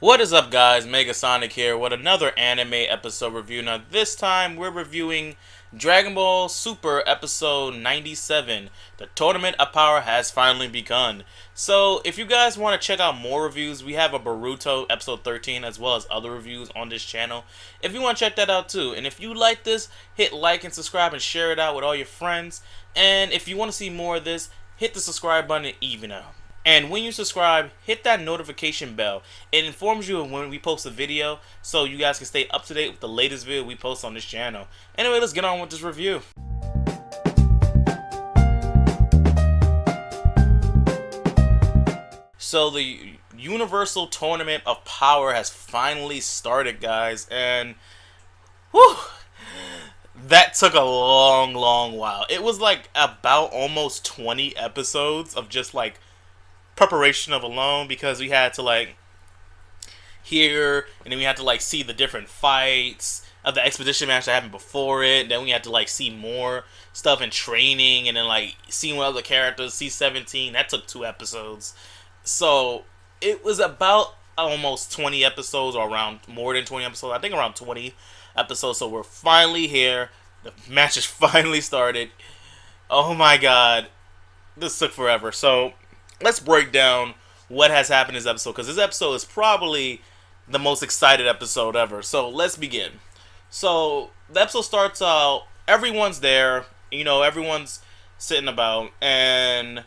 What is up, guys? Megasonic here with another anime episode review. Now, this time we're reviewing Dragon Ball Super episode 97. The Tournament of Power has finally begun. So, if you guys want to check out more reviews, we have a Boruto episode 13 as well as other reviews on this channel. If you want to check that out too. And if you like this, hit like and subscribe and share it out with all your friends. And if you want to see more of this, hit the subscribe button even out. And when you subscribe, hit that notification bell. It informs you of when we post a video, so you guys can stay up to date with the latest video we post on this channel. Anyway, let's get on with this review. So the Universal Tournament of Power has finally started, guys, and whew, that took a long while. It was like about almost 20 episodes of just like preparation of alone, because we had to like hear and then we had to like see the different fights of the expedition match that happened before it. Then we had to like see more stuff in training, and then like seeing what other characters, C-17, that took 2 episodes. So it was about almost 20 episodes, or around more than 20 episodes. I think around 20 episodes. So we're finally here. The match has finally started. Oh my god, this took forever. So let's break down what has happened in this episode, because this episode is probably the most excited episode ever. So let's begin. So the episode starts out, everyone's there, everyone's sitting about, and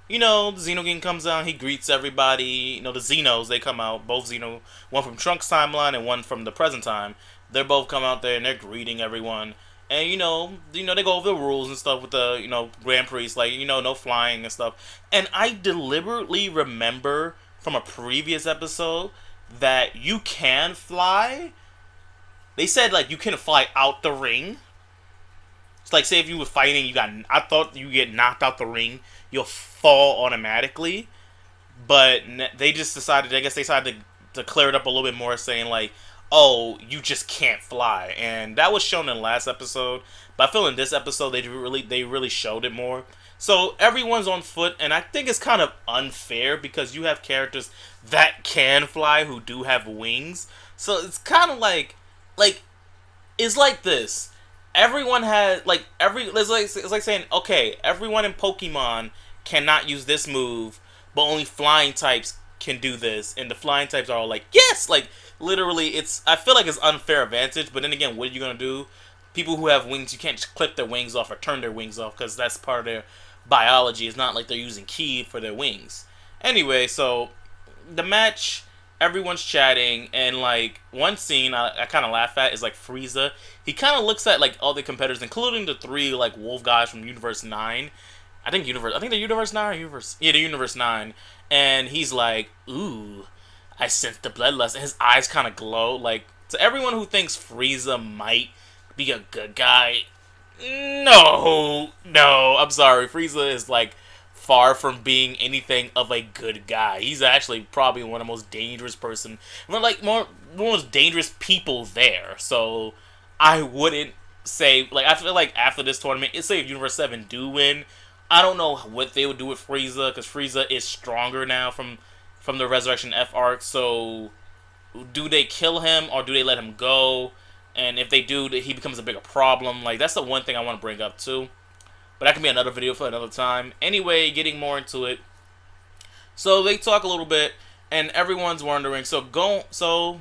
the Xenogein comes out, he greets everybody. The Xenos, they come out, both Xeno, one from Trunks' timeline and one from the present time. They both come out there and they're greeting everyone. And they go over the rules and stuff with the Grand Priest, like no flying and stuff. And I deliberately remember from a previous episode that you can fly. They said like you can fly out the ring. It's like, say if you were fighting, I thought you get knocked out the ring, you'll fall automatically. But they just decided, I guess they decided to clear it up a little bit more, saying like, oh, you just can't fly. And that was shown in the last episode, but I feel in this episode they really showed it more. So everyone's on foot, and I think it's kind of unfair because you have characters that can fly who do have wings. So it's kind of like it's like this. Everyone has it's like saying, okay, everyone in Pokemon cannot use this move, but only flying types can do this, and the flying types are all like, yes, like literally. I feel like it's unfair advantage, but then again, what are you gonna do? People who have wings, you can't just clip their wings off or turn their wings off, because that's part of their biology. It's not like they're using ki for their wings. Anyway, so the match, everyone's chatting, and like one scene I kind of laugh at is like Frieza. He kind of looks at like all the competitors, including the 3 like wolf guys from Universe 9. I think the Universe 9 or Universe... Yeah, the Universe 9. And he's like, ooh, I sense the bloodlust. And his eyes kind of glow. Like, to everyone who thinks Frieza might be a good guy, no, I'm sorry. Frieza is like far from being anything of a good guy. He's actually probably one of the most dangerous one of the most dangerous people there. So I wouldn't say, like, I feel like after this tournament, say if Universe 7 do win, I don't know what they would do with Frieza, because Frieza is stronger now from the Resurrection F arc. So do they kill him or do they let him go? And if they do, he becomes a bigger problem. Like, that's the one thing I want to bring up too. But that can be another video for another time. Anyway, getting more into it. So they talk a little bit, and everyone's wondering. So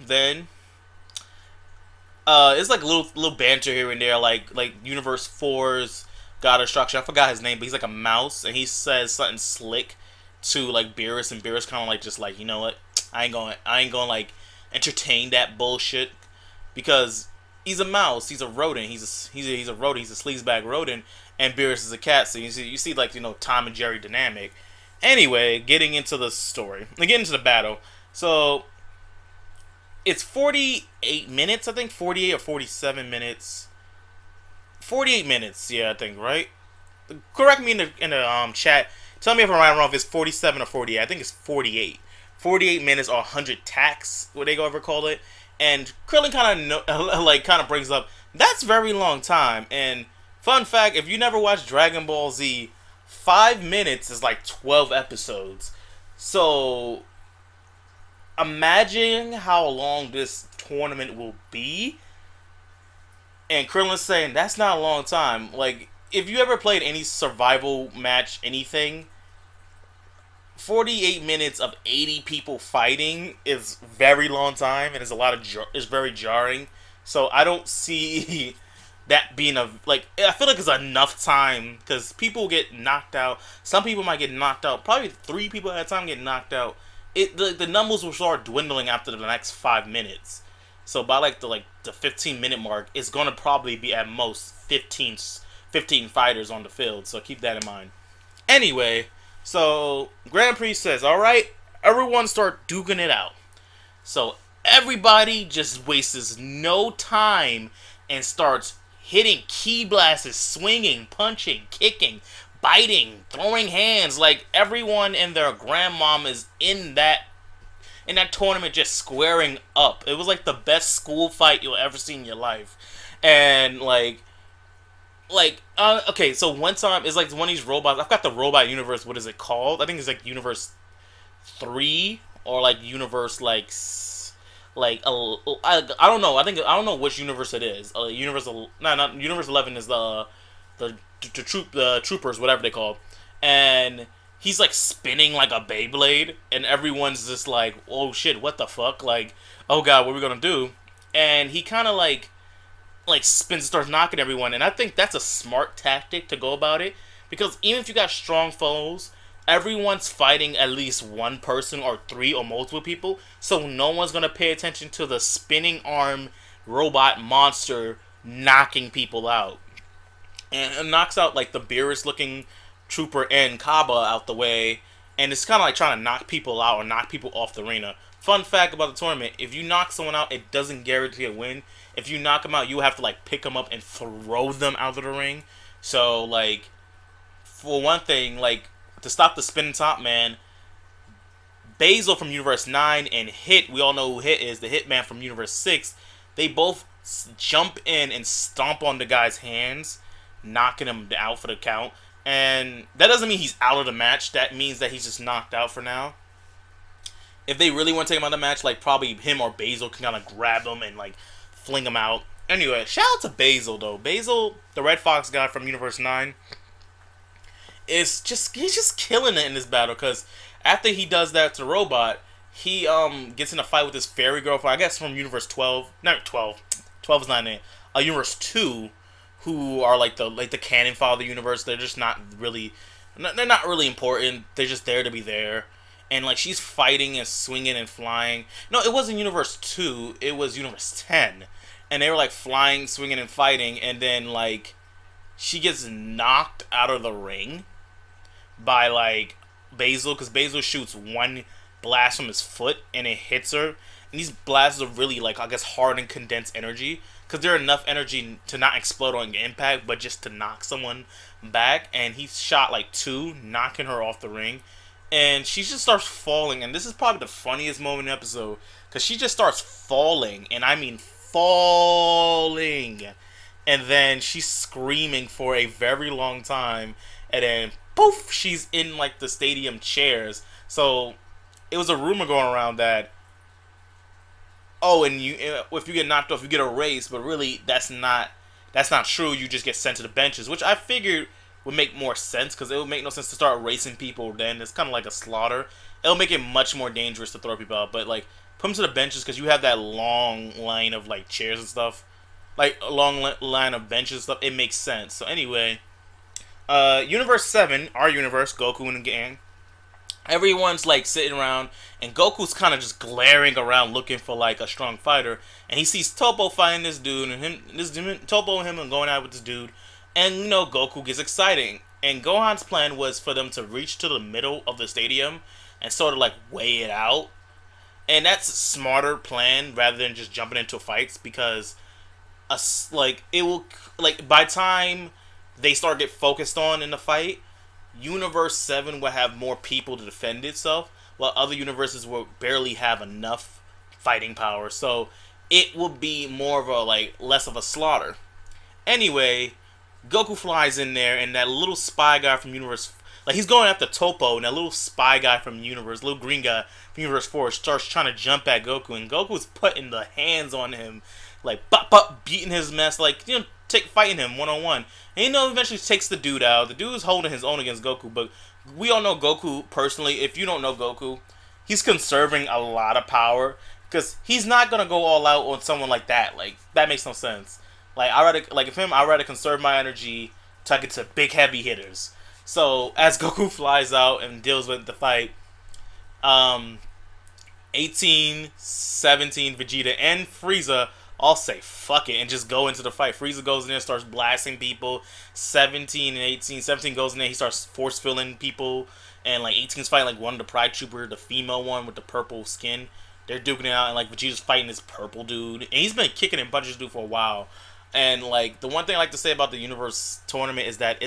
then, it's like little banter here and there, like Universe 4's God of Structure. I forgot his name, but he's like a mouse, and he says something slick to like Beerus, and Beerus kind of like, just like, you know what, I ain't going like entertain that bullshit, because he's a mouse, he's a rodent, he's a rodent, he's a sleazebag rodent, and Beerus is a cat. So you see like, Tom and Jerry dynamic. Anyway, getting into the story, getting into the battle. So it's 48 minutes, I think, 48 or 47 minutes. 48 minutes, yeah, I think, right? Correct me in the chat. Tell me if I'm right or wrong, if it's 47 or 48. I think it's 48. 48 minutes or 100 tacks, what they go ever call it. And Krillin kind of brings up, that's very long time. And fun fact, if you never watched Dragon Ball Z, 5 minutes is like 12 episodes. So imagine how long this tournament will be. And Krillin's saying that's not a long time. Like, if you ever played any survival match, anything, 48 minutes of 80 people fighting is very long time, and is very jarring. So I don't see that being I feel like it's enough time because people get knocked out. Some people might get knocked out. Probably 3 people at a time get knocked out. The numbers will start dwindling after the next 5 minutes. So by the 15-minute mark, it's gonna probably be at most 15 fighters on the field. So keep that in mind. Anyway, so Grand Prix says, all right, everyone start duking it out. So everybody just wastes no time and starts hitting key blasts, swinging, punching, kicking, biting, throwing hands. Like everyone and their grandmom is in that tournament just squaring up. It was like the best school fight you'll ever see in your life. And okay, so one time it's like one of these robots. I've got the robot universe. What is it called? I think it's like Universe 3 or like Universe I don't know. I don't know which universe it is. Not Universe 11 is the troopers, whatever they call. And he's like spinning like a Beyblade, and everyone's just like, oh shit, what the fuck? Like, oh god, what are we gonna do? And he kind of like spins, starts knocking everyone, and I think that's a smart tactic to go about it, because even if you got strong foes, everyone's fighting at least one person or 3 or multiple people, so no one's gonna pay attention to the spinning arm robot monster knocking people out. And it knocks out like the Beerus looking trooper and Kaba out the way, and it's kind of like trying to knock people out or knock people off the arena. Fun fact about the tournament, if you knock someone out, it doesn't guarantee a win. If you knock them out, you have to like pick them up and throw them out of the ring. So like, for one thing, like to stop the spinning top man, Basil from Universe 9 and Hit, we all know who Hit is, the Hitman from Universe 6, they both jump in and stomp on the guy's hands, knocking him out for the count. And that doesn't mean he's out of the match. That means that he's just knocked out for now. If they really want to take him out of the match, like probably him or Basil can kind of grab him and like fling him out. Anyway, shout out to Basil though. Basil, the Red Fox guy from Universe 9, he's just killing it in this battle, because after he does that to Robot, he gets in a fight with his fairy girlfriend, I guess from Universe 12. Not 12. 12 is not in it. Universe 2. Who are like the canon file of the universe. They're just not really, they're not really important. They're just there to be there. And like she's fighting and swinging and flying. No, it wasn't Universe 2. It was Universe 10. And they were like flying, swinging, and fighting. And then like she gets knocked out of the ring by like Basil, because Basil shoots one blast from his foot and it hits her. And these blasts are really like, I guess, hard and condensed energy, because they're enough energy to not explode on impact, but just to knock someone back. And he shot like 2, knocking her off the ring. And she just starts falling. And this is probably the funniest moment in the episode, because she just starts falling. And I mean falling. And then she's screaming for a very long time. And then, poof, she's in like the stadium chairs. So it was a rumor going around that, oh, and if you get knocked off, you get erased, but really that's not true. You just get sent to the benches, which I figured would make more sense, because it would make no sense to start racing people then. It's kind of like a slaughter. It'll make it much more dangerous to throw people out, but like put them to the benches, because you have that long line of like chairs and stuff, like a long line of benches and stuff. It makes sense. So anyway, Universe 7, our universe, Goku and the gang, everyone's like sitting around, and Goku's kind of just glaring around looking for like a strong fighter, and he sees Toppo fighting this dude, and Toppo and him are going out with this dude, and you know Goku gets exciting, and Gohan's plan was for them to reach to the middle of the stadium and sort of like weigh it out, and that's a smarter plan rather than just jumping into fights, because it will, like, by time they start get focused on in the fight, Universe 7 will have more people to defend itself, while other universes will barely have enough fighting power. So it will be more of a less of a slaughter. Anyway, Goku flies in there, and that little spy guy from Universe, Like he's going after Topo, and that little spy guy from Universe, little green guy from Universe 4, starts trying to jump at Goku, and Goku's putting the hands on him, like beating his mess, like fighting him 1-on-1. And eventually takes the dude out. The dude is holding his own against Goku, but we all know Goku personally. If you don't know Goku, he's conserving a lot of power because he's not gonna go all out on someone like that. Like that makes no sense. Like I'd rather conserve my energy to get to big heavy hitters. So as Goku flies out and deals with the fight, 18, 17, Vegeta, and Frieza all say fuck it and just go into the fight. Frieza goes in there, starts blasting people. 17 and 18, 17 goes in there, he starts force filling people, and like 18's fighting like one of the Pride Trooper, the female one with the purple skin. They're duking it out, and like Vegeta's fighting this purple dude, and he's been kicking and punching this dude for a while. And like the one thing I like to say about the Universe tournament is that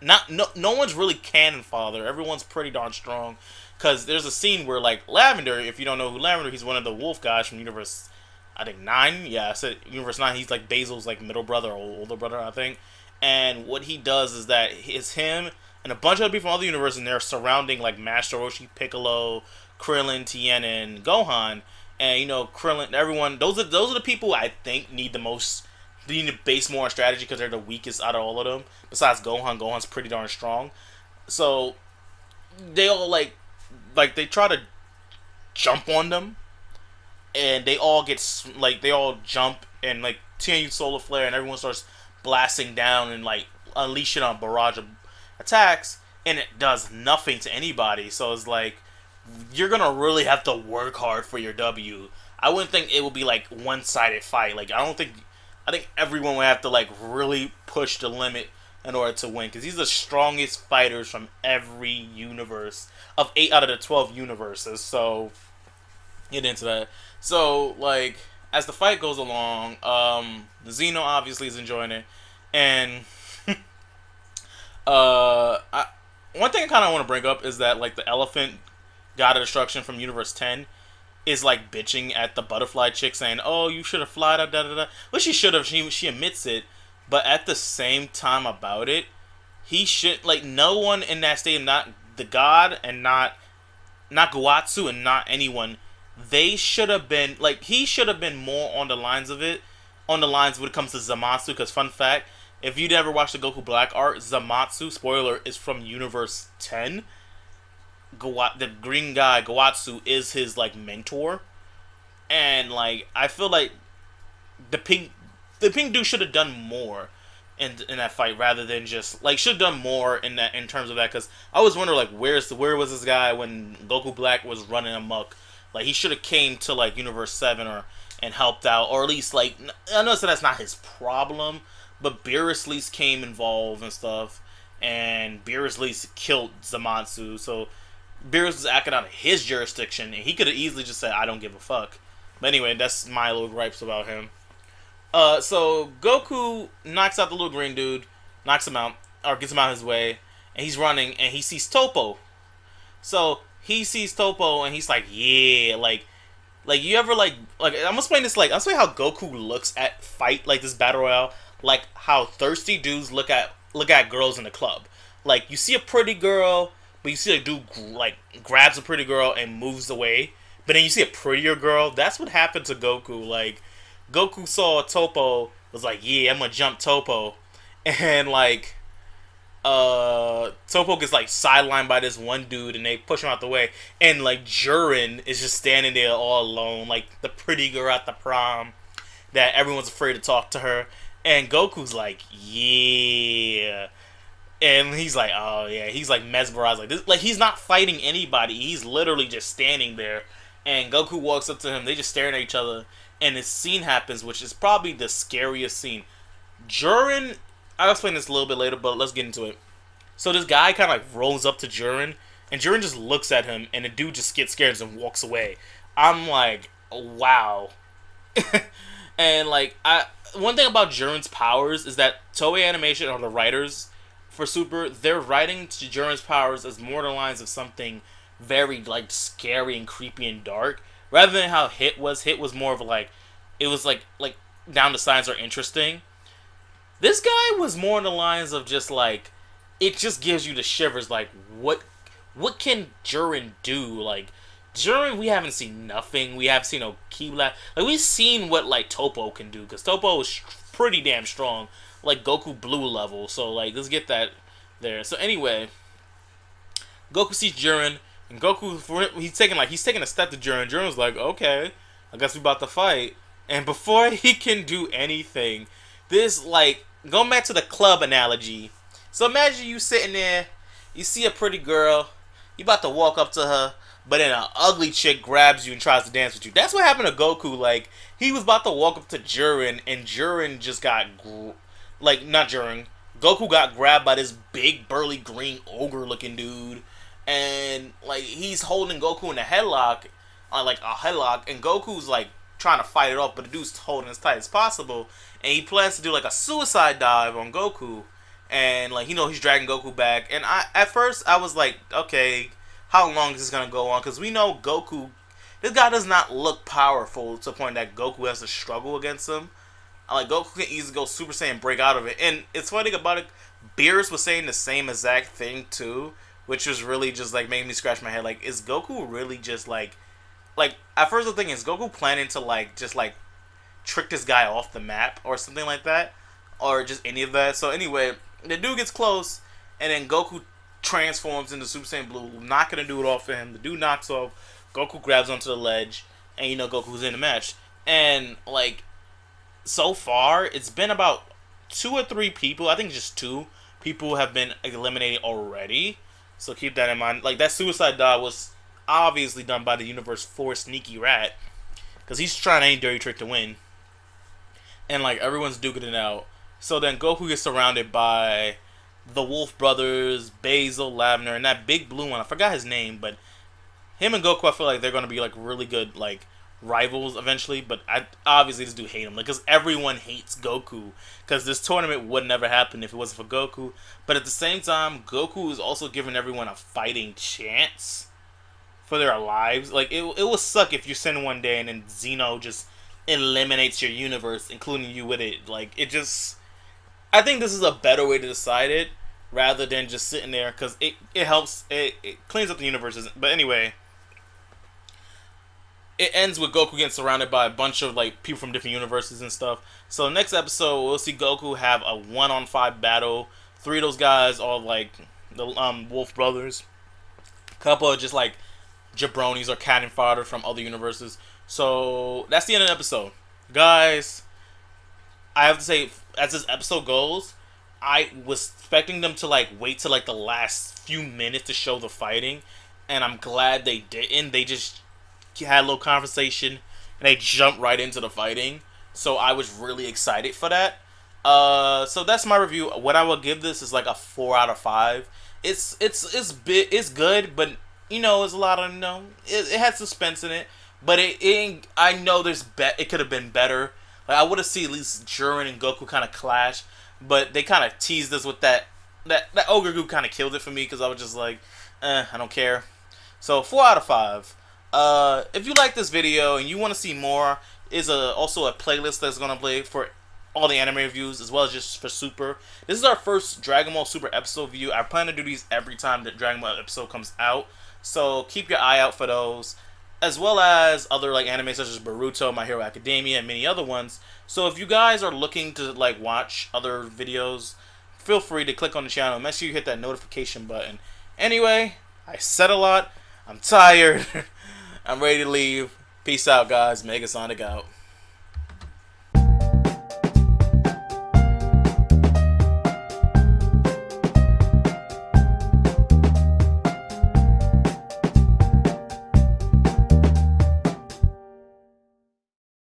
no one's really cannon fodder. Everyone's pretty darn strong. Because there's a scene where, like, Lavender, if you don't know who Lavender, he's one of the wolf guys from Universe, I think, 9? Yeah, I said Universe 9. He's, like, Basil's, like, middle brother or older brother, I think. And what he does is that it's him and a bunch of other people from other universes, and they're surrounding, like, Master Roshi, Piccolo, Krillin, Tien, and Gohan. And, Krillin, everyone, those are the people I think need the most. They need to base more on strategy because they're the weakest out of all of them. Besides Gohan, Gohan's pretty darn strong. So, they all, like they try to jump on them, and they all jump, and like Tien uses Solar Flare, and everyone starts blasting down and like unleashing on barrage of attacks, and it does nothing to anybody. So it's like you're gonna really have to work hard for your W. I wouldn't think it would be like one-sided fight. Like I think everyone would have to like really push the limit in order to win, because these are the strongest fighters from every universe of 8 out of the 12 universes. So get into that. So like as the fight goes along, Xeno obviously is enjoying it, and one thing I kind of want to bring up is that like the elephant god of destruction from Universe 10 is like bitching at the butterfly chick, saying, "Oh, you should have flied up, da da da." Well, she should have. She admits it. But at the same time about it, he should, like, no one in that stadium, not the god and not Goatsu and not anyone, they should have been, like, he should have been more on the lines when it comes to Zamatsu, because fun fact, if you'd ever watched the Goku Black art, Zamatsu, spoiler, is from Universe 10. The green guy, Goatsu, is his, like, mentor. And, like, I feel like the pink dude should have done more in that fight rather than just like should have done more in terms of that, because I was wondering like where was this guy when Goku Black was running amok. Like he should have came to like Universe 7 and helped out, or at least like I know that's not his problem, but Beerus came involved and stuff, and Beerus killed Zamatsu, so Beerus was acting out of his jurisdiction, and he could have easily just said I don't give a fuck. But anyway, that's my little gripes about him. So Goku knocks out the little green dude, knocks him out, or gets him out of his way, and he's running, and he sees Topo. So he sees Topo, and he's like, yeah, like you ever like I'm gonna explain this, like, I'll explain how Goku looks at fight, like this battle royale, like how thirsty dudes look at girls in the club. Like, you see a pretty girl, but you see a dude, like, grabs a pretty girl and moves away, but then you see a prettier girl. That's what happened to Goku, like, Goku saw Topo, was like, yeah, I'm gonna jump Topo. And, like, Topo gets, like, sidelined by this one dude, and they push him out the way. And, like, Jiren is just standing there all alone, like, the pretty girl at the prom that everyone's afraid to talk to her. And Goku's like, yeah. And he's like, oh, yeah. He's, like, mesmerized. Like, this, like, he's not fighting anybody. He's literally just standing there. And Goku walks up to him. They just staring at each other. And this scene happens, which is probably the scariest scene. Jiren, I'll explain this a little bit later, but let's get into it. So this guy kind of like rolls up to Jiren, and Jiren just looks at him, and the dude just gets scared and walks away. I'm like, wow. And like, one thing about Jiren's powers is that Toei Animation, or the writers for Super, they're writing to Jiren's powers as more the lines of something very like scary and creepy and dark, rather than how Hit was. Hit was more of like, it was like down the signs are interesting. This guy was more on the lines of just like, it just gives you the shivers. Like, what can Jiren do? Like, Jiren, we haven't seen nothing. We haven't seen no key blast. Like, we've seen what like Toppo can do, because Toppo is pretty damn strong, like Goku Blue level. So like, let's get that there. So anyway, Goku sees Jiren, and Goku, he's taking a step to Jiren. Jiren's like, okay, I guess we about to fight. And before he can do anything, this, like, going back to the club analogy. So imagine you sitting there, you see a pretty girl, you about to walk up to her, but then an ugly chick grabs you and tries to dance with you. That's what happened to Goku. Like, he was about to walk up to Jiren, and Jiren just got, not Jiren, Goku got grabbed by this big, burly, green, ogre-looking dude, and, like, he's holding Goku in a headlock, and Goku's, like, trying to fight it off, but the dude's holding as tight as possible, and he plans to do like a suicide dive on Goku, and like, he's dragging Goku back, and at first I was like, okay, how long is this gonna go on? Because we know Goku, this guy does not look powerful to the point that Goku has to struggle against him. Like, Goku can easily go Super Saiyan, break out of it, and it's funny about it, Beerus was saying the same exact thing too, which was really just like making me scratch my head. Like, is Goku really just like, at first the thing is, Goku planning to, like, just, like, trick this guy off the map or something like that? Or just any of that? So, anyway, the dude gets close, and then Goku transforms into Super Saiyan Blue, not gonna do it off of him. The dude knocks off, Goku grabs onto the ledge, and, Goku's in the match. And, like, so far, it's been about 2 or 3 people, I think just 2 people have been eliminated already. So, keep that in mind. Like, that suicide dive was obviously done by the Universe 4 Sneaky Rat, because he's trying any dirty trick to win, and like, everyone's duking it out. So then Goku gets surrounded by the Wolf Brothers, Basil, Lavender, and that big blue one, I forgot his name, but him and Goku, I feel like they're going to be like really good like rivals eventually. But I obviously just do hate him, like, because everyone hates Goku, because this tournament would never happen if it wasn't for Goku. But at the same time, Goku is also giving everyone a fighting chance for their lives. Like, it will suck if you're sitting one day and then Zeno just eliminates your universe, including you with it. Like, it just, I think this is a better way to decide it, rather than just sitting there, because it helps, it cleans up the universes. But anyway, it ends with Goku getting surrounded by a bunch of, like, people from different universes and stuff. So next episode, we'll see Goku have a 1-on-5 battle. 3 of those guys are, like, the Wolf Brothers. A couple of just, like, jabronis or cannon fodder from other universes. So that's the end of the episode, guys. I have to say, as this episode goes, I was expecting them to like wait till like the last few minutes to show the fighting, and I'm glad they didn't. They just had a little conversation and they jumped right into the fighting. So I was really excited for that. So that's my review. What I will give this is like a 4 out of 5. It's good, but it's a lot of, it had suspense in it, but I know it could have been better. Like, I would have seen at least Jiren and Goku kind of clash, but they kind of teased us with that ogre group, kind of killed it for me, because I was just like, I don't care. So 4 out of 5. If you like this video and you want to see more, is also a playlist that's gonna play for all the anime reviews, as well as just for Super. This is our first Dragon Ball Super episode view. I plan to do these every time that Dragon Ball episode comes out, so keep your eye out for those, as well as other like anime such as Boruto, My Hero Academia, and many other ones. So if you guys are looking to like watch other videos, feel free to click on the channel. Make sure you hit that notification button. Anyway, I said a lot. I'm tired. I'm ready to leave. Peace out, guys. Megasonic out.